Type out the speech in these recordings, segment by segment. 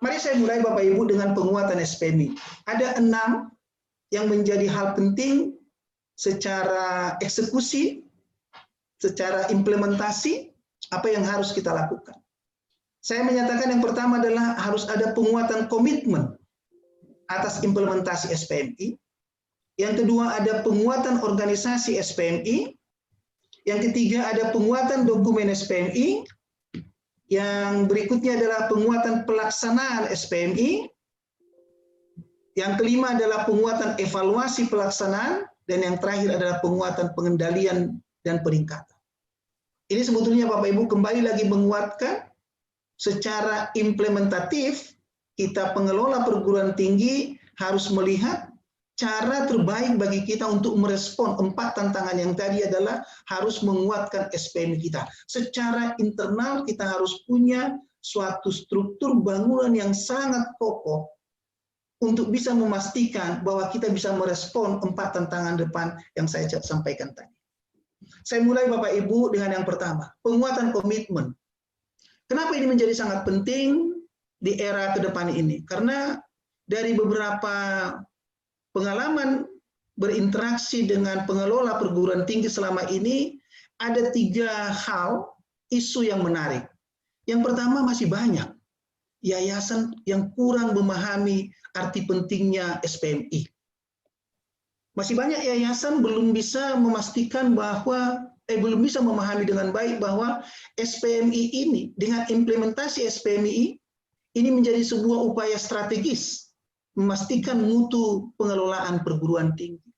Mari saya mulai Bapak Ibu dengan penguatan SPMI. Ada 6 yang menjadi hal penting secara eksekusi, secara implementasi, apa yang harus kita lakukan. Saya menyatakan yang pertama adalah harus ada penguatan komitmen atas implementasi SPMI. Yang kedua ada penguatan organisasi SPMI. Yang ketiga ada penguatan dokumen SPMI. Yang berikutnya adalah penguatan pelaksanaan SPMI. Yang kelima adalah penguatan evaluasi pelaksanaan. Dan yang terakhir adalah penguatan pengendalian dan peningkatan. Ini sebetulnya Bapak Ibu kembali lagi menguatkan secara implementatif kita pengelola perguruan tinggi harus melihat cara terbaik bagi kita untuk merespon 4 tantangan yang tadi adalah harus menguatkan SPMI kita. Secara internal kita harus punya suatu struktur bangunan yang sangat kokoh untuk bisa memastikan bahwa kita bisa merespon 4 tantangan depan yang saya sampaikan tadi. Saya mulai Bapak Ibu dengan yang pertama, penguatan komitmen. Kenapa ini menjadi sangat penting di era ke depan ini? Karena dari beberapa pengalaman berinteraksi dengan pengelola perguruan tinggi selama ini, ada 3 hal isu yang menarik. Yang pertama, masih banyak yayasan yang kurang memahami arti pentingnya SPMI. Masih banyak yayasan belum bisa memastikan bahwa belum bisa memahami dengan baik bahwa SPMI ini dengan implementasi SPMI ini menjadi sebuah upaya strategis memastikan mutu pengelolaan perguruan tinggi.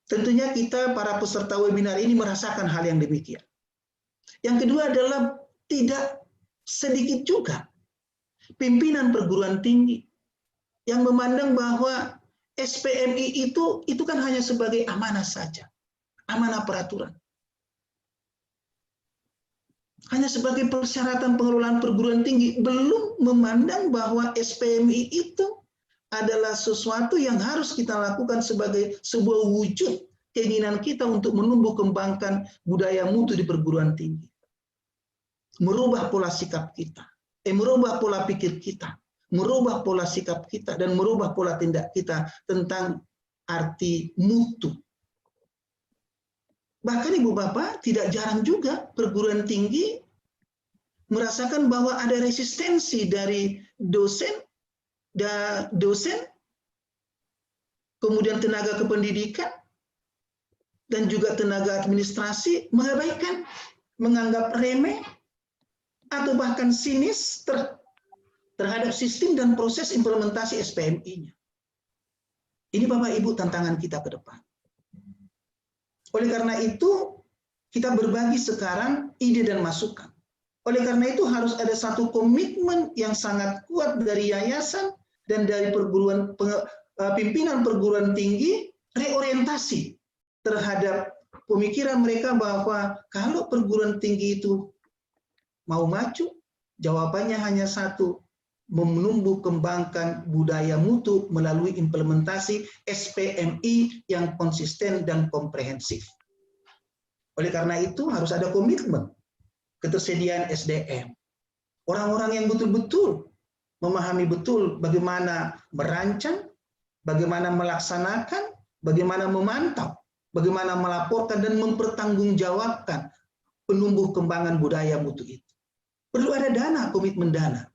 Tentunya kita para peserta webinar ini merasakan hal yang demikian. Yang kedua adalah tidak sedikit juga pimpinan perguruan tinggi yang memandang bahwa SPMI itu kan hanya sebagai amanah saja, amanah peraturan. Hanya sebagai persyaratan pengelolaan perguruan tinggi, belum memandang bahwa SPMI itu adalah sesuatu yang harus kita lakukan sebagai sebuah wujud keinginan kita untuk menumbuh kembangkan budaya mutu di perguruan tinggi. Merubah pola sikap kita, merubah pola pikir kita, merubah pola sikap kita, dan merubah pola tindak kita tentang arti mutu. Bahkan Ibu Bapak, tidak jarang juga perguruan tinggi merasakan bahwa ada resistensi dari dosen, kemudian tenaga kependidikan, dan juga tenaga administrasi mengabaikan, menganggap remeh, atau bahkan sinis terhadap sistem dan proses implementasi SPMI-nya. Ini Bapak Ibu tantangan kita ke depan. Oleh karena itu, kita berbagi sekarang ide dan masukan. Oleh karena itu harus ada satu komitmen yang sangat kuat dari yayasan dan dari pimpinan perguruan tinggi, reorientasi terhadap pemikiran mereka bahwa kalau perguruan tinggi itu mau maju, jawabannya hanya satu, menumbuh kembangkan budaya mutu melalui implementasi SPMI yang konsisten dan komprehensif. Oleh karena itu harus ada komitmen ketersediaan SDM. Orang-orang yang betul-betul memahami betul bagaimana merancang, bagaimana melaksanakan, bagaimana memantau, bagaimana melaporkan dan mempertanggungjawabkan penumbuh kembangan budaya mutu itu. Perlu ada dana, komitmen dana.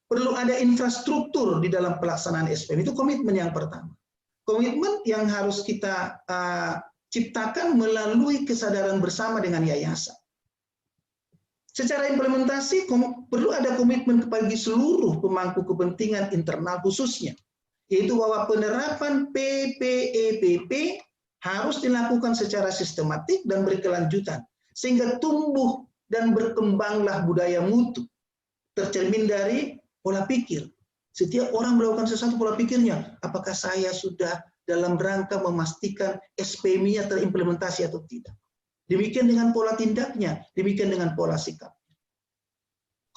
Perlu ada infrastruktur di dalam pelaksanaan SPM, itu komitmen yang pertama. Komitmen yang harus kita ciptakan melalui kesadaran bersama dengan yayasan. Secara implementasi perlu ada komitmen bagi seluruh pemangku kepentingan internal khususnya, yaitu bahwa penerapan PPEPP harus dilakukan secara sistematik dan berkelanjutan, sehingga tumbuh dan berkembanglah budaya mutu, tercermin dari pola pikir. Setiap orang melakukan sesuatu pola pikirnya, apakah saya sudah dalam rangka memastikan SPMI-nya terimplementasi atau tidak. Demikian dengan pola tindaknya, demikian dengan pola sikap.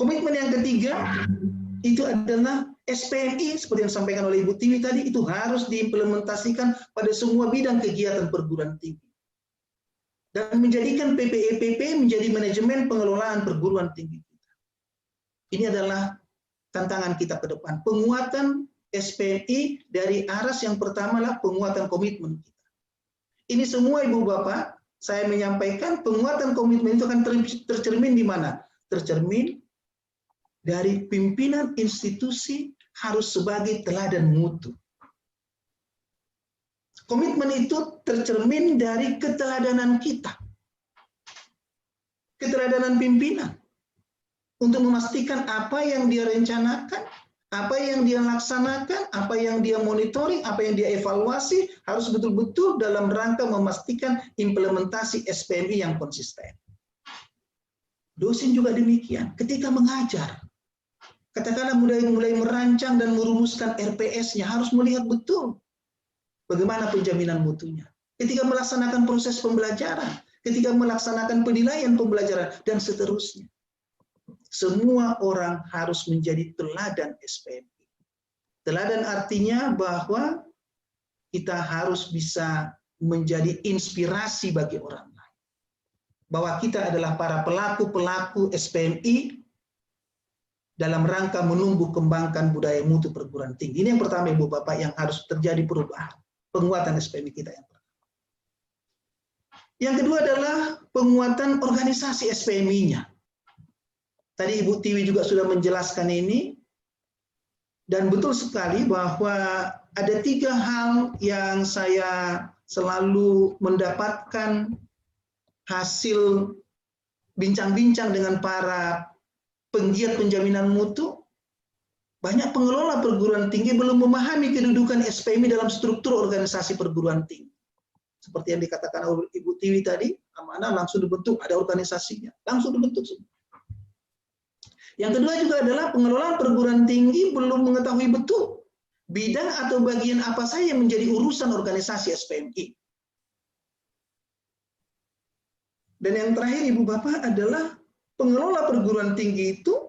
Komitmen yang ketiga, itu adalah SPMI, seperti yang disampaikan oleh Ibu Tiwi tadi, itu harus diimplementasikan pada semua bidang kegiatan perguruan tinggi. Dan menjadikan PPEPP menjadi manajemen pengelolaan perguruan tinggi kita. Ini adalah tantangan kita ke depan. Penguatan SPMI dari ARAS yang pertama adalah penguatan komitmen kita. Ini semua Ibu Bapak, saya menyampaikan penguatan komitmen itu akan tercermin di mana? Tercermin dari pimpinan institusi harus sebagai teladan mutu. Komitmen itu tercermin dari keteladanan kita. Keteladanan pimpinan. Untuk memastikan apa yang dia rencanakan, apa yang dia laksanakan, apa yang dia monitoring, apa yang dia evaluasi, harus betul-betul dalam rangka memastikan implementasi SPMI yang konsisten. Dosen juga demikian, ketika mengajar, katakanlah mulai merancang dan merumuskan RPS-nya, harus melihat betul bagaimana penjaminan mutunya. Ketika melaksanakan proses pembelajaran, ketika melaksanakan penilaian pembelajaran, dan seterusnya. Semua orang harus menjadi teladan SPMI. Teladan artinya bahwa kita harus bisa menjadi inspirasi bagi orang lain. Bahwa kita adalah para pelaku-pelaku SPMI dalam rangka menumbuh kembangkan budaya mutu perguruan tinggi. Ini yang pertama Ibu Bapak yang harus terjadi perubahan. Penguatan SPMI kita yang pertama. Yang kedua adalah penguatan organisasi SPMI-nya. Tadi Ibu Tiwi juga sudah menjelaskan ini, dan betul sekali bahwa ada 3 hal yang saya selalu mendapatkan hasil bincang-bincang dengan para penggiat penjaminan mutu. Banyak pengelola perguruan tinggi belum memahami kedudukan SPMI dalam struktur organisasi perguruan tinggi. Seperti yang dikatakan oleh Ibu Tiwi tadi, amanah langsung dibentuk, ada organisasinya, langsung dibentuk semua. Yang kedua juga adalah pengelolaan perguruan tinggi belum mengetahui betul bidang atau bagian apa saja yang menjadi urusan organisasi SPMI. Dan yang terakhir Ibu Bapak adalah pengelola perguruan tinggi itu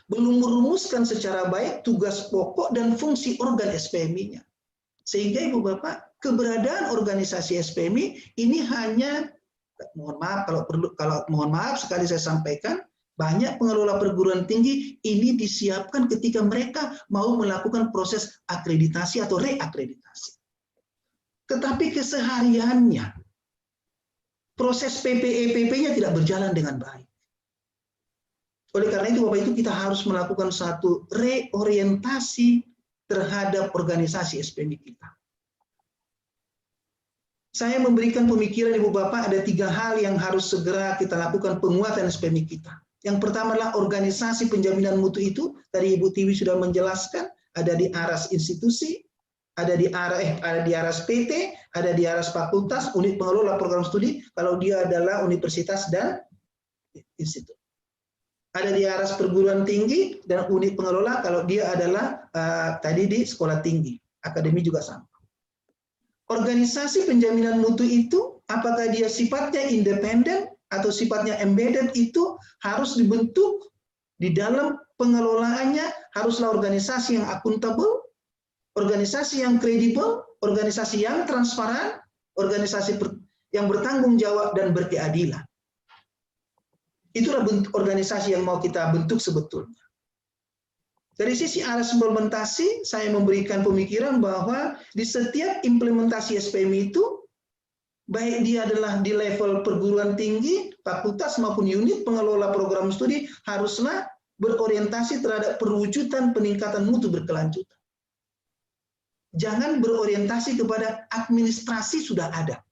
belum merumuskan secara baik tugas pokok dan fungsi organ SPMI-nya. Sehingga Ibu Bapak, keberadaan organisasi SPMI ini hanya, mohon maaf sekali saya sampaikan, banyak pengelola perguruan tinggi ini disiapkan ketika mereka mau melakukan proses akreditasi atau reakreditasi. Tetapi kesehariannya, proses PPE-PP-nya tidak berjalan dengan baik. Oleh karena itu, Bapak Ibu, kita harus melakukan satu reorientasi terhadap organisasi SPMI kita. Saya memberikan pemikiran Ibu Bapak, ada 3 hal yang harus segera kita lakukan penguatan SPMI kita. Yang pertama adalah organisasi penjaminan mutu itu, tadi Ibu Tiwi sudah menjelaskan, ada di ARAS institusi, ada di ARAS PT, ada di ARAS fakultas, unit pengelola program studi, kalau dia adalah universitas dan institut. Ada di ARAS perguruan tinggi dan unit pengelola kalau dia adalah tadi di sekolah tinggi, akademi juga sama. Organisasi penjaminan mutu itu, apakah dia sifatnya independen atau sifatnya embedded, itu harus dibentuk di dalam pengelolaannya, haruslah organisasi yang akuntabel, organisasi yang kredibel, organisasi yang transparan, organisasi yang bertanggung jawab dan berkeadilan. Itulah bentuk organisasi yang mau kita bentuk sebetulnya. Dari sisi ARAS implementasi, saya memberikan pemikiran bahwa di setiap implementasi SPMI itu, baik dia adalah di level perguruan tinggi, fakultas maupun unit pengelola program studi, haruslah berorientasi terhadap perwujudan peningkatan mutu berkelanjutan. Jangan berorientasi kepada administrasi sudah ada.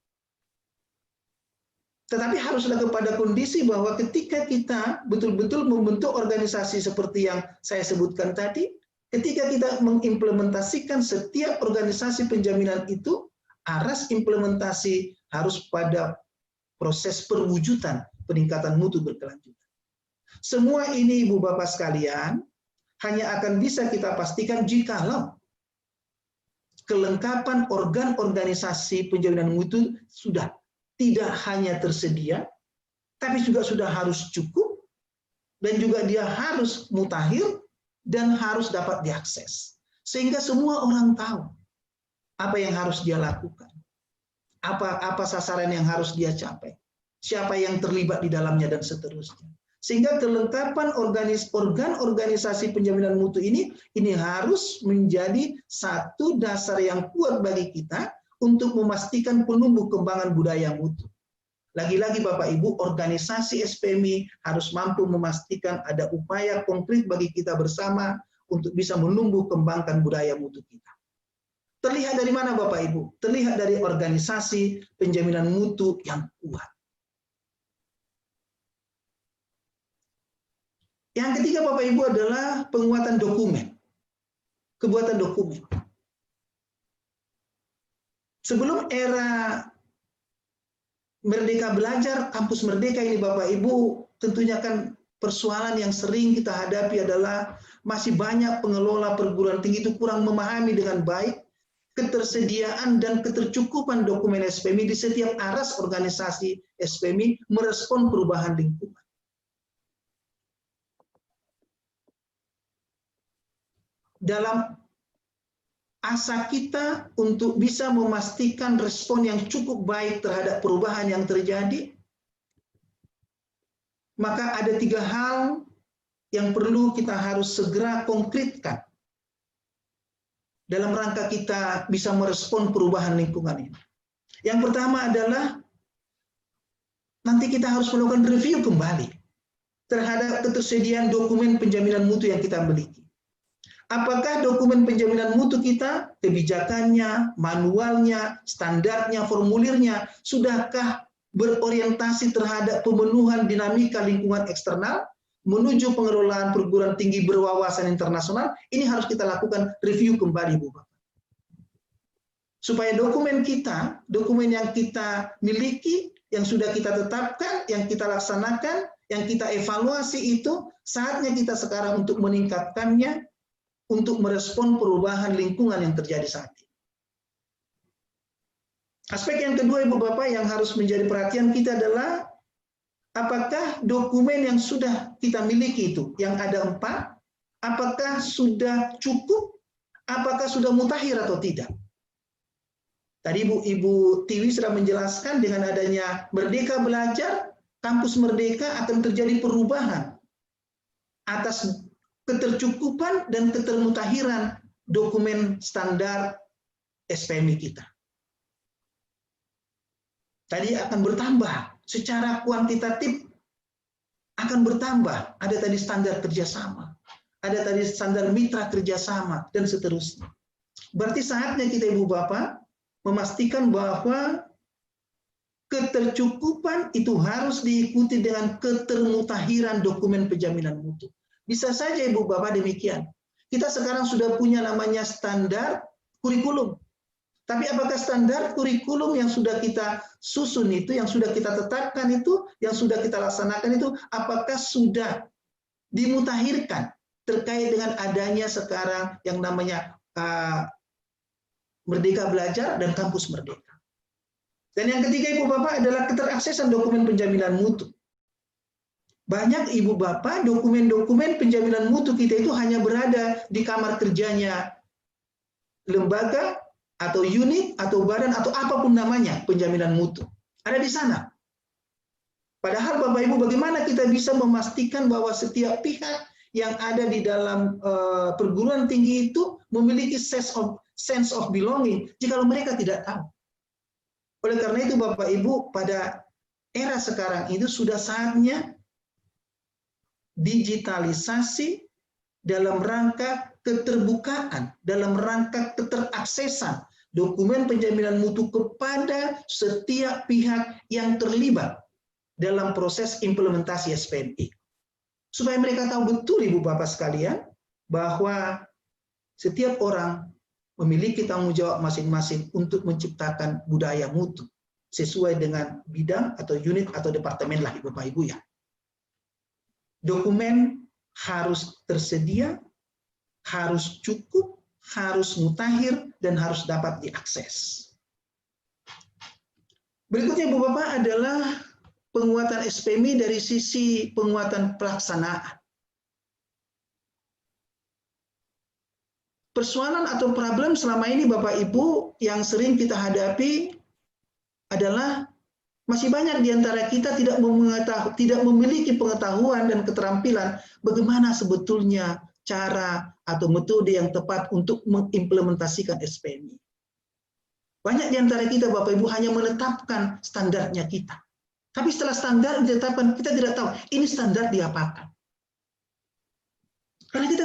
Tetapi haruslah kepada kondisi bahwa ketika kita betul-betul membentuk organisasi seperti yang saya sebutkan tadi, ketika kita mengimplementasikan setiap organisasi penjaminan itu, ARAS implementasi harus pada proses perwujudan peningkatan mutu berkelanjutan. Semua ini Ibu Bapak sekalian hanya akan bisa kita pastikan jikalau kelengkapan organ organisasi penjaminan mutu sudah tidak hanya tersedia, tapi juga sudah harus cukup, dan juga dia harus mutakhir dan harus dapat diakses. Sehingga semua orang tahu apa yang harus dia lakukan, apa sasaran yang harus dia capai, siapa yang terlibat di dalamnya, dan seterusnya. Sehingga kelengkapan organ organisasi penjaminan mutu ini harus menjadi satu dasar yang kuat bagi kita untuk memastikan penumbuh kembangan budaya mutu. Lagi-lagi Bapak Ibu, organisasi SPMI harus mampu memastikan ada upaya konkret bagi kita bersama untuk bisa menumbuh kembangkan budaya mutu kita. Terlihat dari mana Bapak Ibu? Terlihat dari organisasi penjaminan mutu yang kuat. Yang ketiga Bapak Ibu adalah penguatan dokumen. Kebuatan dokumen. Sebelum era Merdeka Belajar, Kampus Merdeka ini Bapak Ibu, tentunya kan persoalan yang sering kita hadapi adalah masih banyak pengelola perguruan tinggi itu kurang memahami dengan baik ketersediaan dan ketercukupan dokumen SPMI di setiap aras organisasi SPMI merespon perubahan lingkungan. Dalam asa kita untuk bisa memastikan respon yang cukup baik terhadap perubahan yang terjadi, maka ada 3 hal yang perlu kita harus segera konkretkan dalam rangka kita bisa merespon perubahan lingkungan ini. Yang pertama adalah nanti kita harus melakukan review kembali terhadap ketersediaan dokumen penjaminan mutu yang kita miliki. Apakah dokumen penjaminan mutu kita, kebijakannya, manualnya, standarnya, formulirnya, sudahkah berorientasi terhadap pemenuhan dinamika lingkungan eksternal menuju pengelolaan perguruan tinggi berwawasan internasional? Ini harus kita lakukan review kembali, Bu Bapak. Supaya dokumen kita, dokumen yang kita miliki, yang sudah kita tetapkan, yang kita laksanakan, yang kita evaluasi itu, saatnya kita sekarang untuk meningkatkannya, untuk merespon perubahan lingkungan yang terjadi saat ini. Aspek yang kedua, Ibu Bapak, yang harus menjadi perhatian kita adalah apakah dokumen yang sudah kita miliki itu, yang ada 4, apakah sudah cukup, apakah sudah mutakhir atau tidak. Tadi Ibu Tiwi sudah menjelaskan dengan adanya Merdeka Belajar, Kampus Merdeka akan terjadi perubahan atas ketercukupan dan ketermutakhiran dokumen standar SPMI kita. Tadi akan bertambah, secara kuantitatif akan bertambah. Ada tadi standar kerjasama, ada tadi standar mitra kerjasama, dan seterusnya. Berarti saatnya kita Ibu Bapak memastikan bahwa ketercukupan itu harus diikuti dengan ketermutakhiran dokumen penjaminan mutu. Bisa saja Ibu Bapak demikian. Kita sekarang sudah punya namanya standar kurikulum. Tapi apakah standar kurikulum yang sudah kita susun itu, yang sudah kita tetapkan itu, yang sudah kita laksanakan itu, apakah sudah dimutakhirkan terkait dengan adanya sekarang yang namanya Merdeka Belajar dan Kampus Merdeka. Dan yang ketiga Ibu Bapak adalah keteraksesan dokumen penjaminan mutu. Banyak Ibu Bapak dokumen-dokumen penjaminan mutu kita itu hanya berada di kamar kerjanya lembaga atau unit atau badan atau apapun namanya penjaminan mutu. Ada di sana. Padahal Bapak Ibu, bagaimana kita bisa memastikan bahwa setiap pihak yang ada di dalam perguruan tinggi itu memiliki sense of belonging jika mereka tidak tahu. Oleh karena itu Bapak Ibu, pada era sekarang itu sudah saatnya digitalisasi dalam rangka keterbukaan, dalam rangka keteraksesan dokumen penjaminan mutu kepada setiap pihak yang terlibat dalam proses implementasi SPMI. Supaya mereka tahu betul Ibu Bapak sekalian bahwa setiap orang memiliki tanggung jawab masing-masing untuk menciptakan budaya mutu sesuai dengan bidang atau unit atau departemen lah Bapak Ibu ya. Dokumen harus tersedia, harus cukup, harus mutakhir, dan harus dapat diakses. Berikutnya Ibu Bapak adalah penguatan SPMI dari sisi penguatan pelaksanaan. Persoalan atau problem selama ini Bapak Ibu yang sering kita hadapi adalah Masih banyak di antara kita tidak memiliki pengetahuan dan keterampilan bagaimana sebetulnya cara atau metode yang tepat untuk mengimplementasikan SPMI. Banyak di antara kita, Bapak Ibu, hanya menetapkan standarnya kita. Tapi setelah standar ditetapkan, kita tidak tahu ini standar diapakan. Karena kita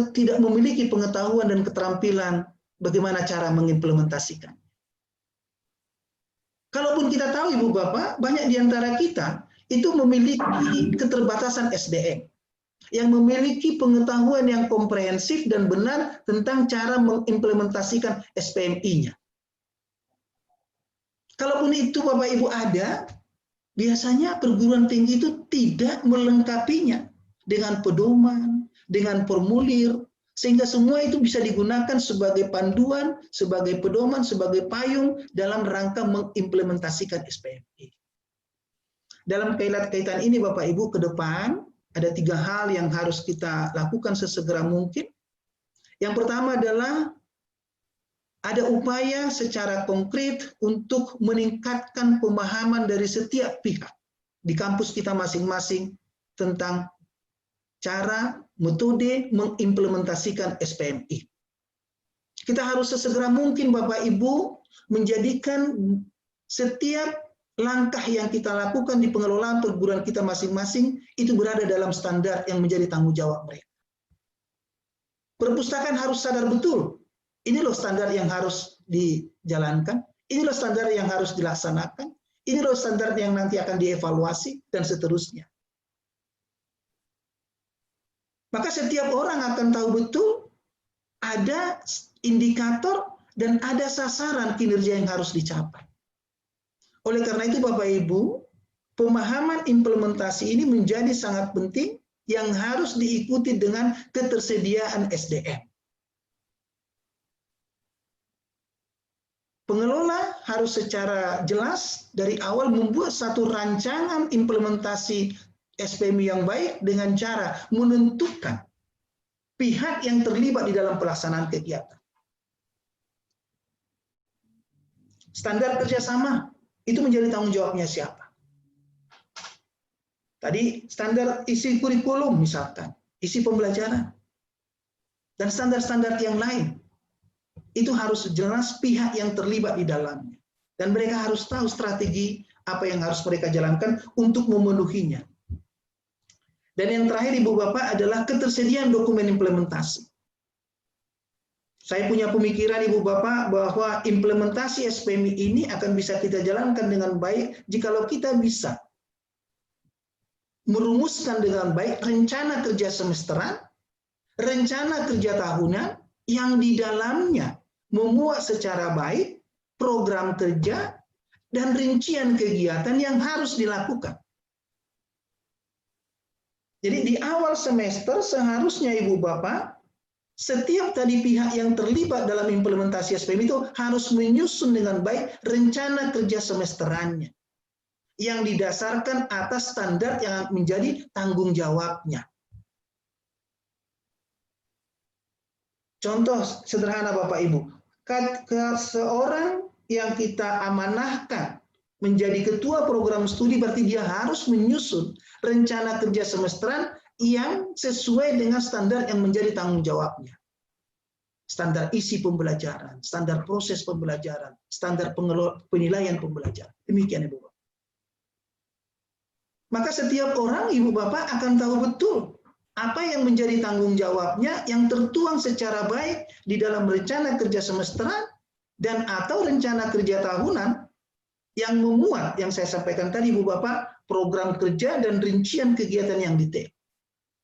tidak memiliki pengetahuan dan keterampilan bagaimana cara mengimplementasikan. Kalaupun kita tahu, Ibu Bapak, banyak di antara kita itu memiliki keterbatasan SDM, yang memiliki pengetahuan yang komprehensif dan benar tentang cara mengimplementasikan SPMI-nya. Kalaupun itu Bapak Ibu ada, biasanya perguruan tinggi itu tidak melengkapinya dengan pedoman, dengan formulir, sehingga semua itu bisa digunakan sebagai panduan, sebagai pedoman, sebagai payung dalam rangka mengimplementasikan SPMI. Dalam kaitan ini Bapak Ibu, ke depan ada 3 hal yang harus kita lakukan sesegera mungkin. Yang pertama adalah ada upaya secara konkret untuk meningkatkan pemahaman dari setiap pihak di kampus kita masing-masing tentang cara, metode mengimplementasikan SPMI. Kita harus sesegera mungkin Bapak Ibu menjadikan setiap langkah yang kita lakukan di pengelolaan perguruan kita masing-masing itu berada dalam standar yang menjadi tanggung jawab mereka. Perpustakaan harus sadar betul, ini loh standar yang harus dijalankan, ini loh standar yang harus dilaksanakan, ini loh standar yang nanti akan dievaluasi, dan seterusnya. Maka setiap orang akan tahu betul ada indikator dan ada sasaran kinerja yang harus dicapai. Oleh karena itu Bapak Ibu, pemahaman implementasi ini menjadi sangat penting yang harus diikuti dengan ketersediaan SDM. Pengelola harus secara jelas dari awal membuat satu rancangan implementasi SPMI yang baik dengan cara menentukan pihak yang terlibat di dalam pelaksanaan kegiatan. Standar kerjasama itu menjadi tanggung jawabnya siapa? Tadi standar isi kurikulum misalkan, isi pembelajaran, dan standar-standar yang lain. Itu harus jelas pihak yang terlibat di dalamnya. Dan mereka harus tahu strategi apa yang harus mereka jalankan untuk memenuhinya. Dan yang terakhir Ibu Bapak adalah ketersediaan dokumen implementasi. Saya punya pemikiran Ibu Bapak bahwa implementasi SPMI ini akan bisa kita jalankan dengan baik jikalau kita bisa merumuskan dengan baik rencana kerja semesteran, rencana kerja tahunan yang di dalamnya memuat secara baik program kerja dan rincian kegiatan yang harus dilakukan. Jadi di awal semester seharusnya Ibu Bapak, setiap tadi pihak yang terlibat dalam implementasi SPMI itu harus menyusun dengan baik rencana kerja semesterannya yang didasarkan atas standar yang menjadi tanggung jawabnya. Contoh sederhana Bapak Ibu, seorang yang kita amanahkan menjadi ketua program studi berarti dia harus menyusun rencana kerja semesteran yang sesuai dengan standar yang menjadi tanggung jawabnya. Standar isi pembelajaran, standar proses pembelajaran, standar penilaian pembelajaran. Demikian Ibu Bapak. Maka setiap orang Ibu Bapak akan tahu betul apa yang menjadi tanggung jawabnya yang tertuang secara baik di dalam rencana kerja semesteran dan atau rencana kerja tahunan yang memuat yang saya sampaikan tadi Ibu Bapak, program kerja dan rincian kegiatan yang detail.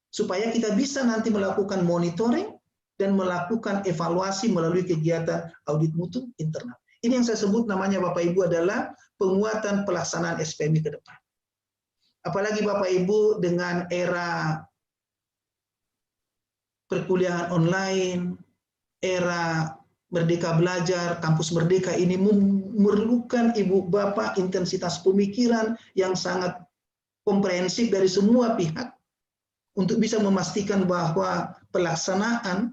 Supaya kita bisa nanti melakukan monitoring dan melakukan evaluasi melalui kegiatan audit mutu internal. Ini yang saya sebut namanya Bapak Ibu adalah penguatan pelaksanaan SPMI ke depan. Apalagi Bapak Ibu dengan era perkuliahan online, era Merdeka Belajar, Kampus Merdeka ini memerlukan Ibu Bapak intensitas pemikiran yang sangat komprehensif dari semua pihak untuk bisa memastikan bahwa pelaksanaan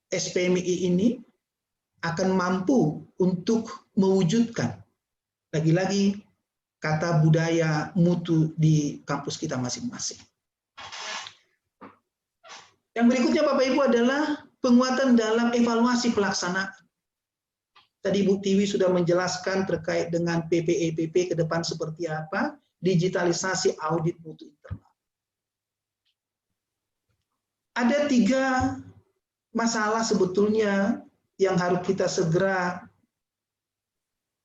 SPMI ini akan mampu untuk mewujudkan lagi-lagi kata budaya mutu di kampus kita masing-masing. Yang berikutnya Bapak Ibu adalah penguatan dalam evaluasi pelaksanaan. Tadi Bu Tiwi sudah menjelaskan terkait dengan PPEPP ke depan seperti apa, digitalisasi audit mutu internal. Ada 3 masalah sebetulnya yang harus kita segera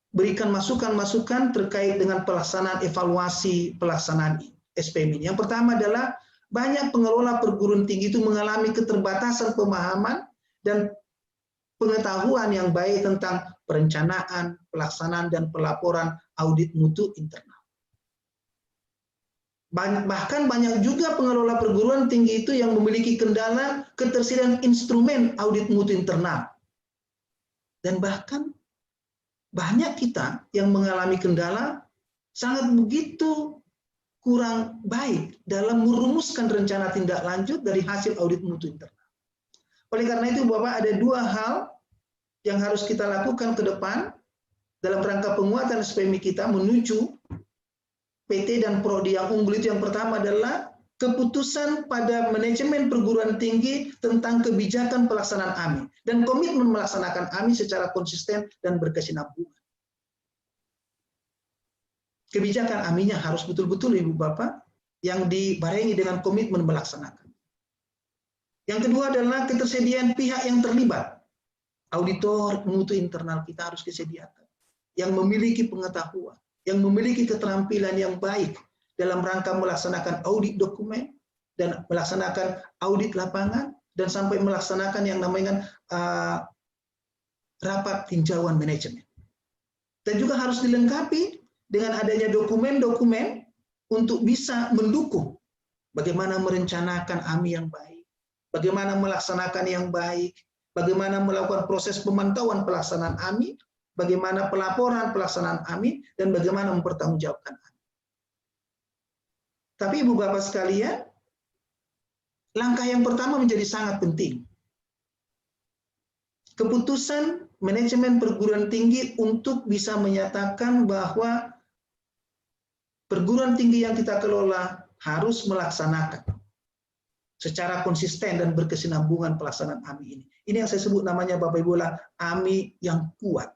berikan masukan-masukan terkait dengan pelaksanaan evaluasi pelaksanaan SPM ini. Yang pertama adalah banyak pengelola perguruan tinggi itu mengalami keterbatasan pemahaman dan pengetahuan yang baik tentang perencanaan, pelaksanaan, dan pelaporan audit mutu internal. Bahkan banyak juga pengelola perguruan tinggi itu yang memiliki kendala ketersediaan instrumen audit mutu internal. Dan bahkan banyak kita yang mengalami kendala sangat begitu kurang baik dalam merumuskan rencana tindak lanjut dari hasil audit mutu internal. Oleh karena itu Bapak, ada 2 hal yang harus kita lakukan ke depan dalam rangka penguatan SPMI kita menuju PT dan Prodi yang unggul. Itu yang pertama adalah keputusan pada manajemen perguruan tinggi tentang kebijakan pelaksanaan AMI dan komitmen melaksanakan AMI secara konsisten dan berkesinambungan. Kebijakan AMI-nya harus betul-betul Ibu Bapak yang dibarengi dengan komitmen melaksanakan. Yang kedua adalah ketersediaan pihak yang terlibat. Auditor mutu internal kita harus disediakan, yang memiliki pengetahuan, yang memiliki keterampilan yang baik dalam rangka melaksanakan audit dokumen dan melaksanakan audit lapangan dan sampai melaksanakan yang namanya rapat tinjauan manajemen. Dan juga harus dilengkapi dengan adanya dokumen-dokumen untuk bisa mendukung bagaimana merencanakan AMI yang baik, bagaimana melaksanakan yang baik, bagaimana melakukan proses pemantauan pelaksanaan AMI, bagaimana pelaporan pelaksanaan AMI, dan bagaimana mempertanggungjawabkan AMI. Tapi Ibu Bapak sekalian, langkah yang pertama menjadi sangat penting. Keputusan manajemen perguruan tinggi untuk bisa menyatakan bahwa perguruan tinggi yang kita kelola harus melaksanakan secara konsisten dan berkesinambungan pelaksanaan AMI ini. Ini yang saya sebut namanya Bapak Ibu AMI yang kuat.